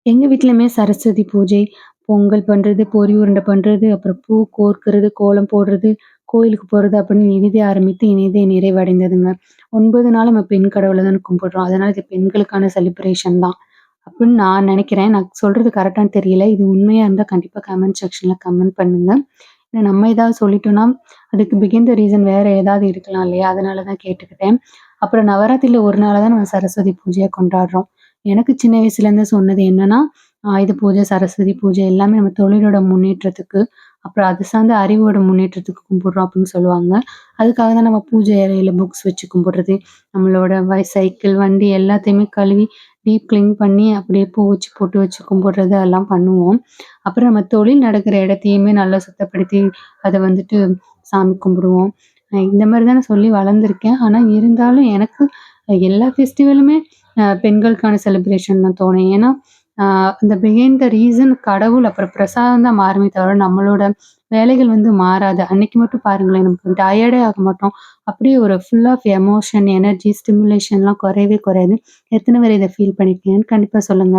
எங்க வீட்லயுமே சரஸ்வதி பூஜை, பொங்கல் பண்றது, பொரி உருண்டை பண்றது, அப்புறம் பூ கோர்க்கிறது, கோலம் போடுறது, கோயிலுக்கு போறது அப்படின்னு இனிதே ஆரம்பித்து இனிதே நிறைவடைந்ததுங்க. 9 நாள் நம்ம பெண் கடவுள தான கும்பிடுறோம். அதனால இது பெண்களுக்கான செலிப்ரேஷன் தான். அப்படின்னு நான் நெனைக்கிறேன். நான் சொல்றது கரெக்ட்டான்னு தெரியல. இது உண்மையா இருந்தா கண்டிப்பா கமெண்ட் செக்ஷன்ல கமெண்ட் பண்ணுங்க. இல்ல நம்ம ஏதாவது சொல்லிட்டோம்னா, அதுக்கு பிஹைண்ட் த ரீசன் வேற ஏதாவது இருக்கலாம் இல்லையா? அதனால தான் கேட்டுக்கிட்டேன். அப்புறம் நவராத்திரில ஒரு நாள தான் நம்ம சரஸ்வதி பூஜையா கொண்டாடுறோம். எனக்கு சின்ன வயசுலேருந்து சொன்னது என்னன்னா, ஆயுத பூஜை, சரஸ்வதி பூஜை எல்லாமே நம்ம தொழிலோட முன்னேற்றத்துக்கு, அப்புறம் அது சார்ந்த அறிவோட முன்னேற்றத்துக்கு கும்பிடுறோம் அப்படின்னு சொல்லுவாங்க. அதுக்காக தான் நம்ம பூஜை அறையில புக்ஸ் வச்சு கும்பிடுறது, நம்மளோட சைக்கிள், வண்டி எல்லாத்தையுமே கழுவி டீப் கிளீன் பண்ணி அப்படியே பூ வச்சு பொட்டு வச்சு கும்பிடுறது அதெல்லாம் பண்ணுவோம். அப்புறம் நம்ம தொழில் நடக்கிற இடத்தையுமே நல்லா சுத்தப்படுத்தி, அத வந்துட்டு சாமி கும்பிடுவோம். இந்த மாரி தானே சொல்லி வளர்ந்துருக்கேன். ஆனா இருந்தாலும் எனக்கு எல்லா ஃபெஸ்டிவலுமே பெண்களுக்கான செலிப்ரேஷன் தான் தோணும். ஏன்னா, அ அந்த பிஹைண்ட் த ரீசன் கடவுள் அப்புறம் பிரசாதம் தான் மாறுமே தவிர, நம்மளோட வேலைகள் வந்து மாறாது. அன்னைக்கு மட்டும் பாருங்களேன், நமக்கு டயர்டே ஆக மாட்டோம். அப்படியே ஒரு ஃபுல் ஆஃப் எமோஷன், எனர்ஜி, ஸ்டிமுலேஷன்லாம் குறையவே குறையாது. எத்தன பேர் இத ஃபீல் பண்ணியிருக்கீங்கன்னு கண்டிப்பா சொல்லுங்க.